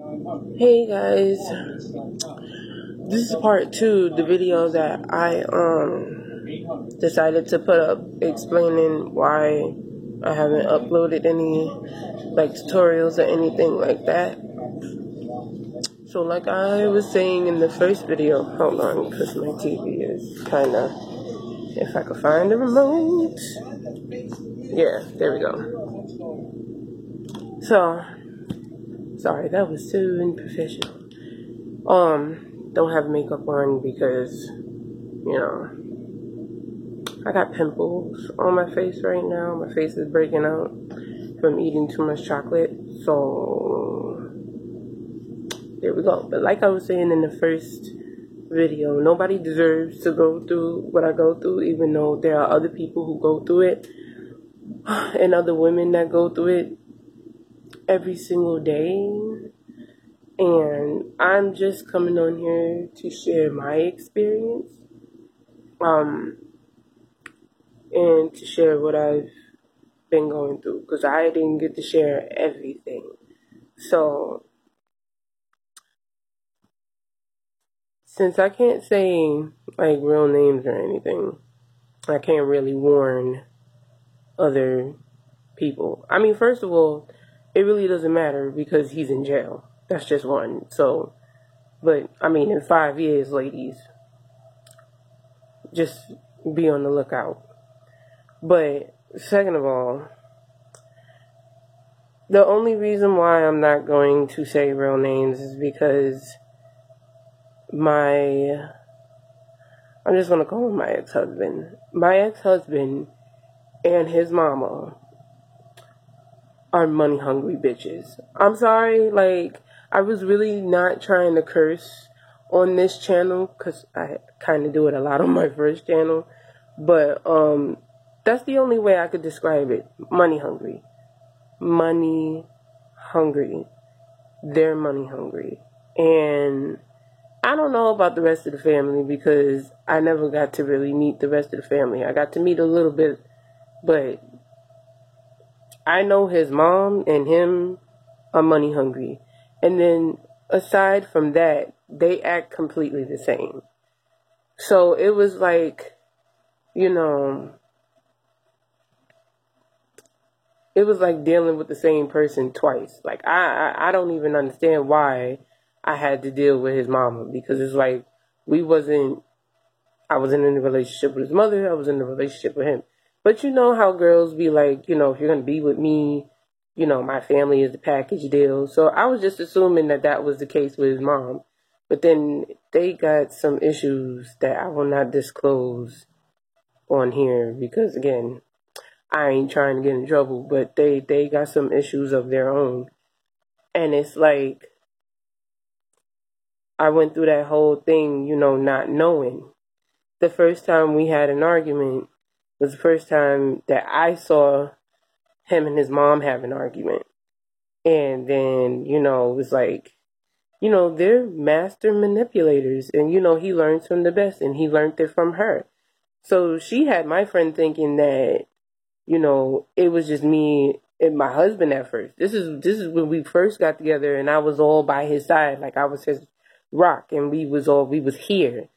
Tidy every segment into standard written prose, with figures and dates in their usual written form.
Hey guys, this is part two, the video that I decided to put up explaining why I haven't uploaded any tutorials or anything like that. So like I was saying in the first video, hold on, because my TV is kinda, if I could find the remote. Yeah, there we go. So sorry, that was so unprofessional. Don't have makeup on because, I got pimples on my face right now. My face is breaking out from eating too much chocolate. So, there we go. But like I was saying in the first video, nobody deserves to go through what I go through, even though there are other people who go through it and other women that go through it every single day. And I'm just coming on here to share my experience, and to share what I've been going through, because I didn't get to share everything. So, since I can't say, real names or anything, I can't really warn other people. I mean, first of all, it really doesn't matter because he's in jail. That's just one. So, but, I mean, in 5 years, ladies, just be on the lookout. But, second of all, the only reason why I'm not going to say real names is because I'm just going to call him my ex-husband. My ex-husband and his mama are money-hungry bitches. I'm sorry, I was really not trying to curse on this channel, because I kind of do it a lot on my first channel. But, that's the only way I could describe it. Money-hungry. Money hungry. They're money hungry. And I don't know about the rest of the family because I never got to really meet the rest of the family. I got to meet a little bit, but I know his mom and him are money hungry. And then aside from that, they act completely the same. So it was it was like dealing with the same person twice. I don't even understand why I had to deal with his mama, because it's I wasn't in a relationship with his mother, I was in a relationship with him. But you know how girls be if you're going to be with me, my family is the package deal. So I was just assuming that that was the case with his mom. But then they got some issues that I will not disclose on here because, again, I ain't trying to get in trouble, but they got some issues of their own. And it's I went through that whole thing, not knowing. The first time we had an argument was the first time that I saw him and his mom have an argument. And then, it was they're master manipulators. And, he learns from the best, and he learned it from her. So she had my friend thinking that, it was just me and my husband at first. This is when we first got together, and I was all by his side, I was his rock, and we was here.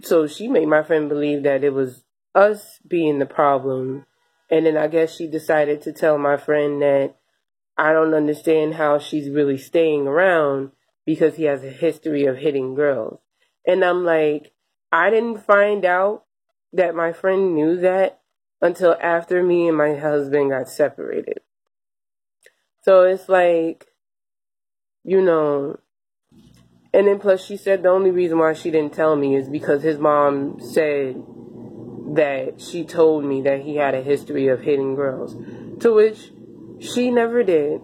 So she made my friend believe that it was us being the problem, and then I guess she decided to tell my friend that I don't understand how she's really staying around because he has a history of hitting girls. And I'm I didn't find out that my friend knew that until after me and my husband got separated. So it's and then plus she said the only reason why she didn't tell me is because his mom said that she told me that he had a history of hitting girls. To which she never did.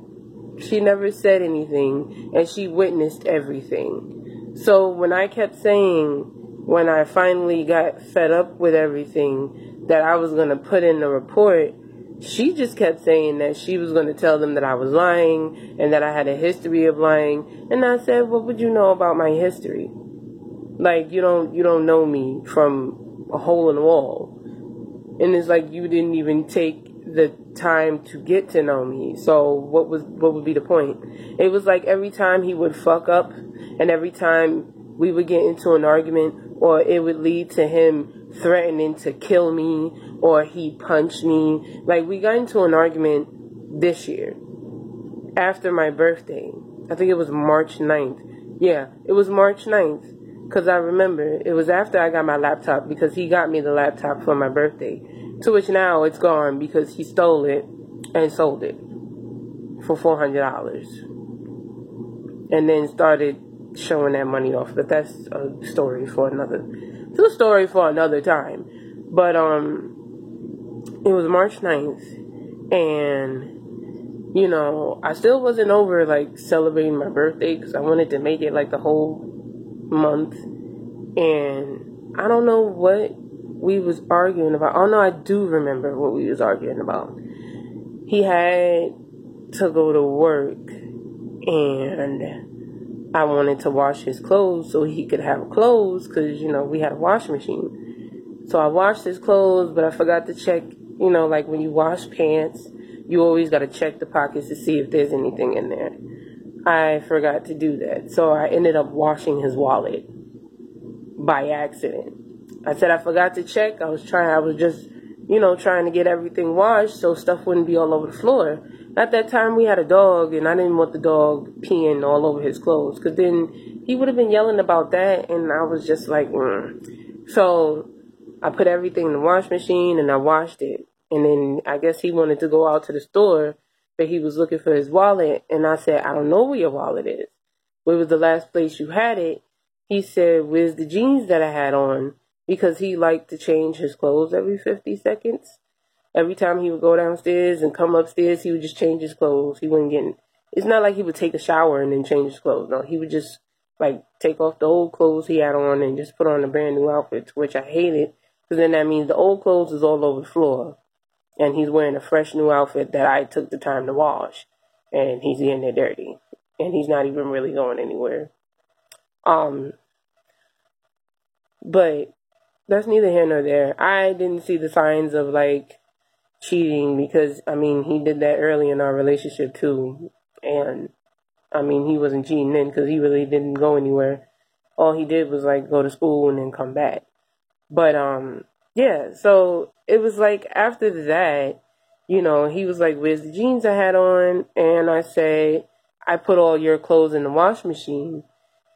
She never said anything, and she witnessed everything. So when I kept saying, when I finally got fed up with everything, that I was going to put in the report, she just kept saying that she was going to tell them that I was lying and that I had a history of lying. And I said, what would you know about my history? You don't know me from a hole in the wall. And it's you didn't even take the time to get to know me. So what would be the point? It was like every time he would fuck up, and every time we would get into an argument, or it would lead to him threatening to kill me, or he punched me. Like, we got into an argument this year after my birthday. I think it was March 9th. Yeah, it was March 9th. Because I remember it was after I got my laptop, because he got me the laptop for my birthday. To which now it's gone because he stole it and sold it for $400. And then started showing that money off. But that's a story for another. It's a story for another time. But it was March 9th, and you know, I still wasn't over like celebrating my birthday because I wanted to make it like the whole month. And I don't know what we was arguing about. Oh no, I do remember what we was arguing about. He had to go to work, and I wanted to wash his clothes so he could have clothes, because, you know, we had a washing machine. So I washed his clothes, but I forgot to check, you know, like when you wash pants, you always got to check the pockets to see if there's anything in there. I forgot to do that. So I ended up washing his wallet by accident. I said I forgot to check. I was just, you know, trying to get everything washed so stuff wouldn't be all over the floor. At that time, we had a dog, and I didn't want the dog peeing all over his clothes, because then he would have been yelling about that, and I was just like, So I put everything in the wash machine, and I washed it. And then I guess he wanted to go out to the store, but he was looking for his wallet, and I said, I don't know where your wallet is. Where was the last place you had it? He said, where's the jeans that I had on? Because he liked to change his clothes every 50 seconds. Every time he would go downstairs and come upstairs, he would just change his clothes. He wouldn't get... It's not like he would take a shower and then change his clothes. No, he would just, like, take off the old clothes he had on and just put on a brand new outfit, which I hated. Because then that means the old clothes is all over the floor. And he's wearing a fresh new outfit that I took the time to wash. And he's getting it dirty. And he's not even really going anywhere. But that's neither here nor there. I didn't see the signs of, like, cheating, because, I mean, he did that early in our relationship, too. And, I mean, he wasn't cheating then, because he really didn't go anywhere. All he did was, like, go to school and then come back. But, yeah, so it was, like, after that, you know, he was like, where's the jeans I had on? And I said, I put all your clothes in the wash machine.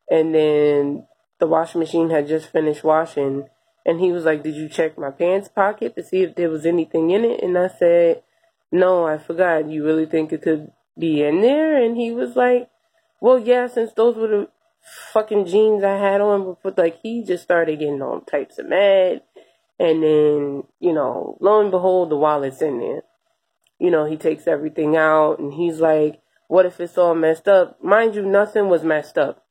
And then the washing machine had just finished washing. And he was like, did you check my pants pocket to see if there was anything in it? And I said, no, I forgot. You really think it could be in there? And he was like, well, yeah, since those were the fucking jeans I had on. But, like, he just started getting all types of mad. And then, you know, lo and behold, the wallet's in there. You know, he takes everything out, and he's like, what if it's all messed up? Mind you, nothing was messed up.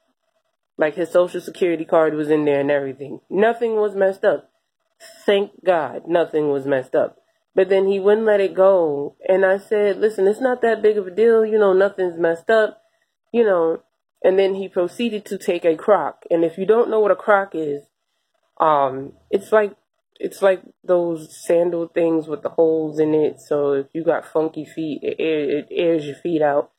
Like, his social security card was in there and everything. Nothing was messed up. Thank God nothing was messed up. But then he wouldn't let it go. And I said, listen, it's not that big of a deal. You know, nothing's messed up. You know, and then he proceeded to take a Croc. And if you don't know what a Croc is, it's like those sandal things with the holes in it. So if you got funky feet, it airs your feet out.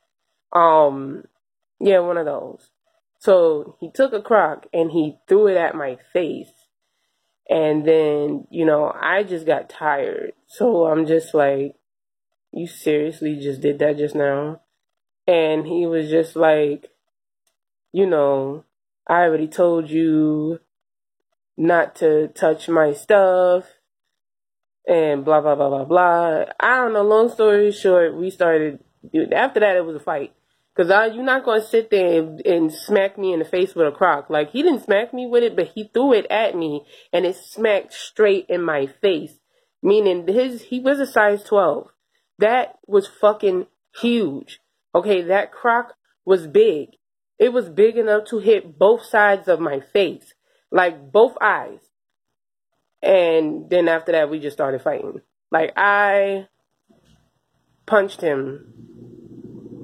Yeah, one of those. So he took a Croc and he threw it at my face. And then, you know, I just got tired. So I'm just like, you seriously just did that just now? And he was just like, you know, I already told you not to touch my stuff. And blah, blah, blah, blah, blah. I don't know, long story short, after that it was a fight. Because you're not going to sit there and smack me in the face with a Croc. Like, he didn't smack me with it, but he threw it at me, and it smacked straight in my face. Meaning, he was a size 12. That was fucking huge. Okay, that Croc was big. It was big enough to hit both sides of my face. Like, both eyes. And then after that, we just started fighting. Like, I punched him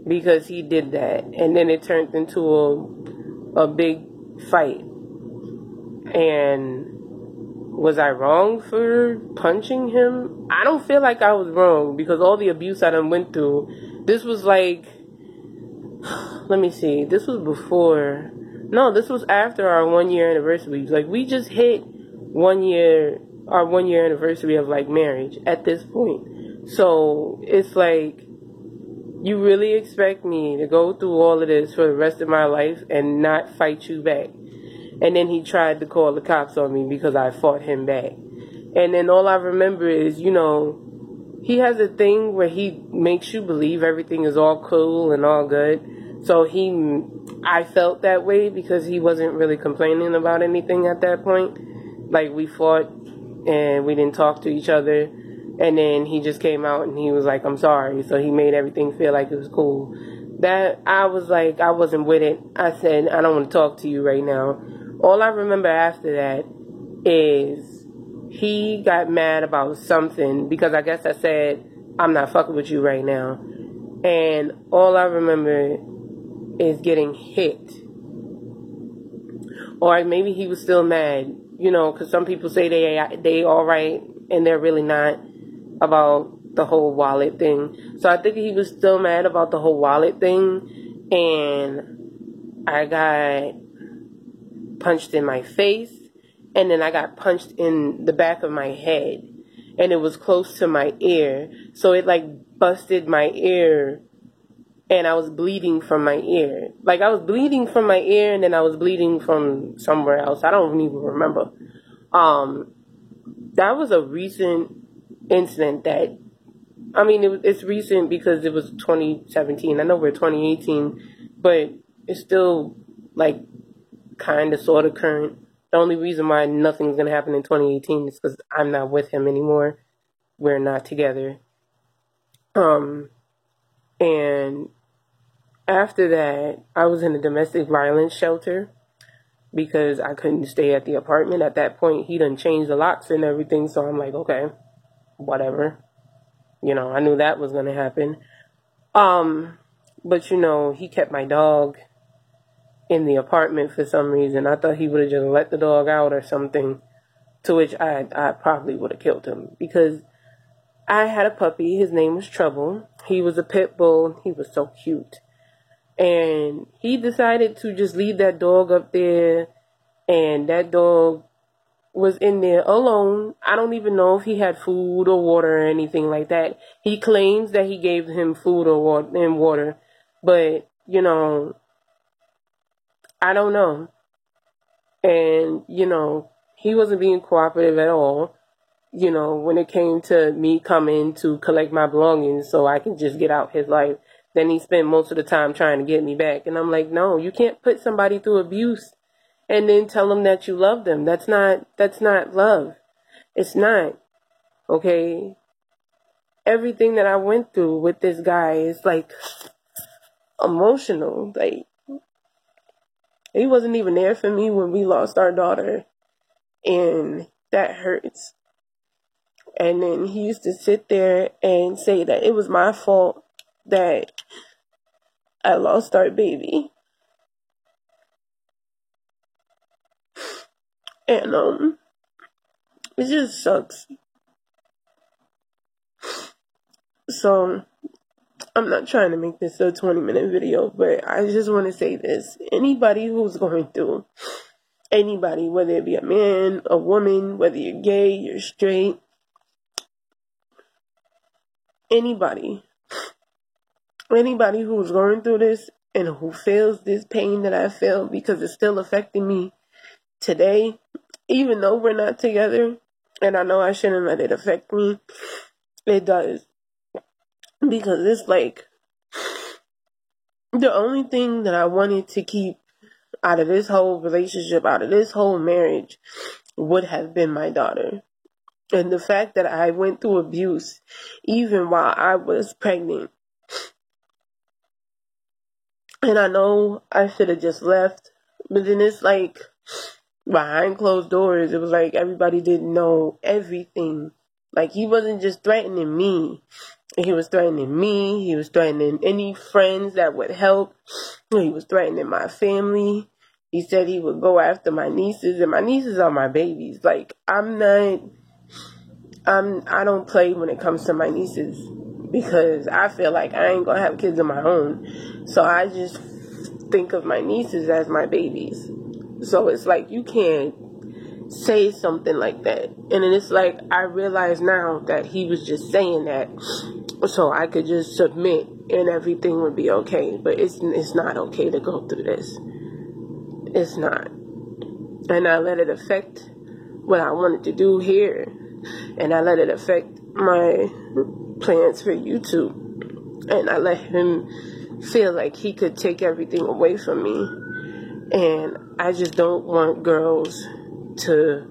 because he did that, and then it turned into a big fight. And was I wrong for punching him? I don't feel like I was wrong because all the abuse I done went through. This was like, let me see. This was before. No, this was after our 1 year anniversary. Like, we just hit 1 year, our 1 year anniversary of like marriage at this point. So it's like, you really expect me to go through all of this for the rest of my life and not fight you back? And then he tried to call the cops on me because I fought him back. And then all I remember is, you know, he has a thing where he makes you believe everything is all cool and all good. So I felt that way because he wasn't really complaining about anything at that point. Like, we fought and we didn't talk to each other. And then he just came out and he was like, I'm sorry. So he made everything feel like it was cool. That, I was like, I wasn't with it. I said, I don't want to talk to you right now. All I remember after that is he got mad about something because I guess I said, I'm not fucking with you right now. And all I remember is getting hit. Or maybe he was still mad, you know, because some people say they all right and they're really not, about the whole wallet thing. So I think he was still mad about the whole wallet thing. And I got punched in my face, and then I got punched in the back of my head, and it was close to my ear, so it like busted my ear, and I was bleeding from my ear. Like, I was bleeding from my ear, and then I was bleeding from somewhere else. I don't even remember. That was a recent incident that, I mean, it's recent because it was 2017. I know we're 2018, but it's still like kind of sort of current. The only reason why nothing's going to happen in 2018 is because I'm not with him anymore. We're not together. And after that, I was in a domestic violence shelter because I couldn't stay at the apartment. At that point, he done changed the locks and everything, so I'm like, okay, whatever. You know, I knew that was going to happen. But, you know, he kept my dog in the apartment for some reason. I thought he would have just let the dog out or something, to which I probably would have killed him, because I had a puppy. His name was Trouble. He was a pit bull. He was so cute. And he decided to just leave that dog up there, and that dog was in there alone. I don't even know if he had food or water or anything like that. He claims that he gave him food or water, but, you know, I don't know. And, you know, he wasn't being cooperative at all, you know, when it came to me coming to collect my belongings so I can just get out his life. Then he spent most of the time trying to get me back. And I'm like, no, you can't put somebody through abuse and then tell them that you love them. That's not love. It's not. Okay? Everything that I went through with this guy is like emotional. Like, he wasn't even there for me when we lost our daughter, and that hurts. And then he used to sit there and say that it was my fault that I lost our baby. And it just sucks. So I'm not trying to make this a 20-minute video, but I just want to say this. Anybody who's going through, anybody, whether it be a man, a woman, whether you're gay, you're straight, anybody who's going through this and who feels this pain that I feel, because it's still affecting me today, even though we're not together, and I know I shouldn't let it affect me, it does. Because it's like, the only thing that I wanted to keep out of this whole relationship, out of this whole marriage, would have been my daughter. And the fact that I went through abuse even while I was pregnant. And I know I should have just left, but then it's like, behind closed doors, it was like everybody didn't know everything. Like, he wasn't just threatening me. He was threatening me. He was threatening any friends that would help. He was threatening my family. He said he would go after my nieces, and my nieces are my babies. Like, I don't play when it comes to my nieces, because I feel like I ain't gonna have kids of my own. So I just think of my nieces as my babies. So it's like, you can't say something like that. And then it's like, I realize now that he was just saying that so I could just submit and everything would be okay. But it's not okay to go through this. It's not. And I let it affect what I wanted to do here. And I let it affect my plans for YouTube. And I let him feel like he could take everything away from me. And I just don't want girls to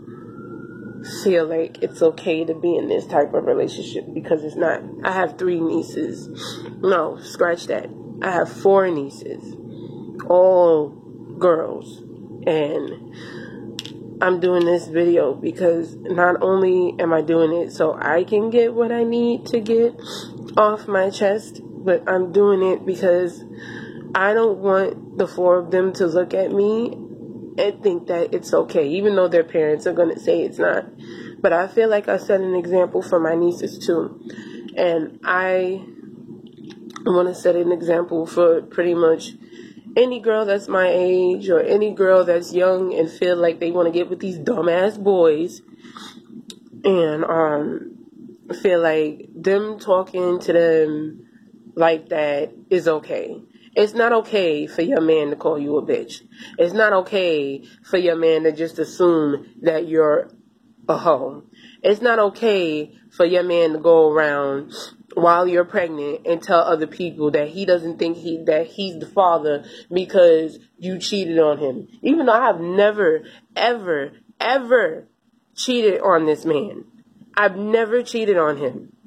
feel like it's okay to be in this type of relationship, because it's not. I have 3 nieces. No, scratch that. I have 4 nieces, all girls. And I'm doing this video because not only am I doing it so I can get what I need to get off my chest, but I'm doing it because I don't want the 4 of them to look at me and think that it's okay, even though their parents are going to say it's not. But I feel like I set an example for my nieces too. And I want to set an example for pretty much any girl that's my age, or any girl that's young and feel like they want to get with these dumbass boys, and feel like them talking to them like that is okay. It's not okay for your man to call you a bitch. It's not okay for your man to just assume that you're a hoe. It's not okay for your man to go around while you're pregnant and tell other people that he doesn't think that he's the father because you cheated on him. Even though I have never, ever, ever cheated on this man. I've never cheated on him.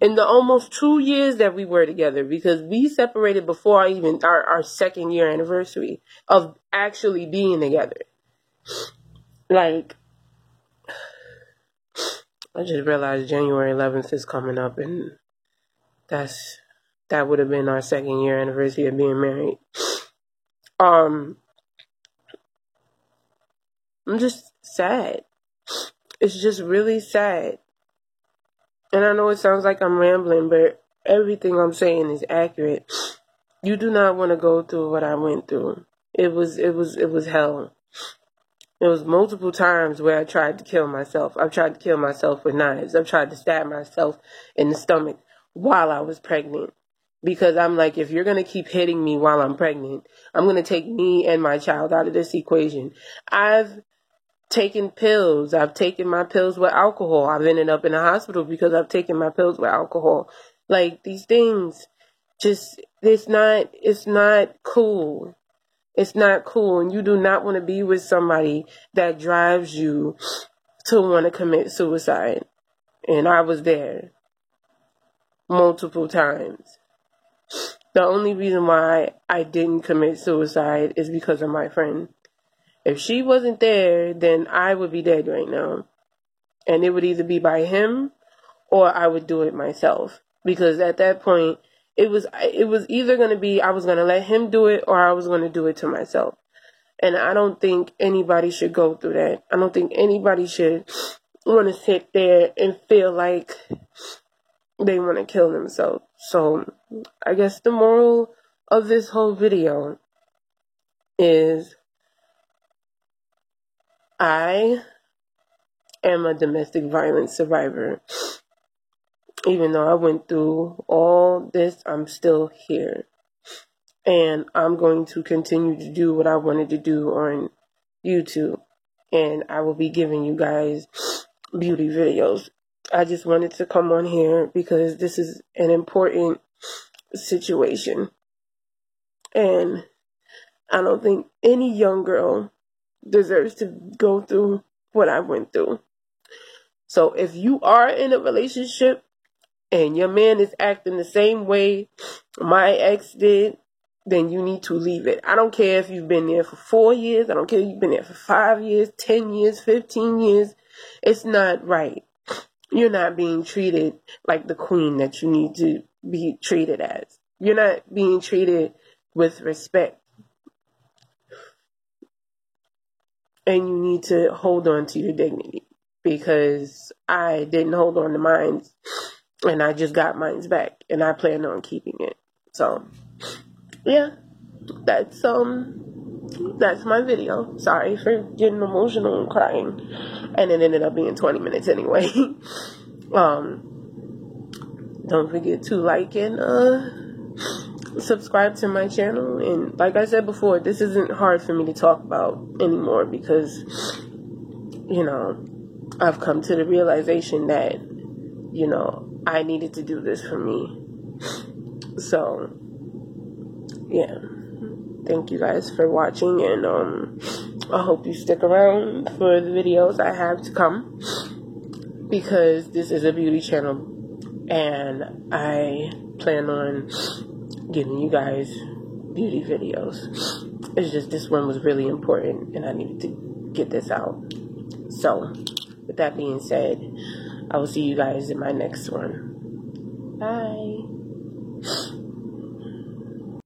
In the almost 2 years that we were together, because we separated before even our 2nd year anniversary of actually being together. Like, I just realized January 11th is coming up, and that would have been our 2nd year anniversary of being married. I'm just sad. It's just really sad. And I know it sounds like I'm rambling, but everything I'm saying is accurate. You do not want to go through what I went through. It was hell. There was multiple times where I tried to kill myself. I've tried to kill myself with knives. I've tried to stab myself in the stomach while I was pregnant. Because I'm like, if you're going to keep hitting me while I'm pregnant, I'm going to take me and my child out of this equation. I've taken pills. I've taken my pills with alcohol. I've ended up in a hospital because I've taken my pills with alcohol. Like, these things, just, it's not cool. It's not cool. And you do not want to be with somebody that drives you to want to commit suicide. And I was there multiple times. The only reason why I didn't commit suicide is because of my friend. If she wasn't there, then I would be dead right now. And it would either be by him or I would do it myself. Because at that point, it was either going to be I was going to let him do it or I was going to do it to myself. And I don't think anybody should go through that. I don't think anybody should want to sit there and feel like they want to kill themselves. So I guess the moral of this whole video is I am a domestic violence survivor. Even though I went through all this, I'm still here. And I'm going to continue to do what I wanted to do on YouTube. And I will be giving you guys beauty videos. I just wanted to come on here because this is an important situation. And I don't think any young girl deserves to go through what I went through. So if you are in a relationship and your man is acting the same way my ex did, then you need to leave it. I don't care if you've been there for 4 years. I don't care if you've been there for 5 years, 10 years, 15 years. It's not right. You're not being treated like the queen that you need to be treated as. You're not being treated with respect. and you need to hold on to your dignity, because I didn't hold on to mine, and I just got mine back, and I plan on keeping it. So yeah, that's my video. Sorry for getting emotional and crying, and it ended up being 20 minutes anyway. Don't forget to like and subscribe to my channel. And like I said before, this isn't hard for me to talk about anymore, because, you know, I've come to the realization that, you know, I needed to do this for me. So yeah, thank you guys for watching, and I hope you stick around for the videos I have to come, because this is a beauty channel, and I plan on giving you guys beauty videos. It's just this one was really important, and I needed to get this out. So with that being said, I will see you guys in my next one. Bye.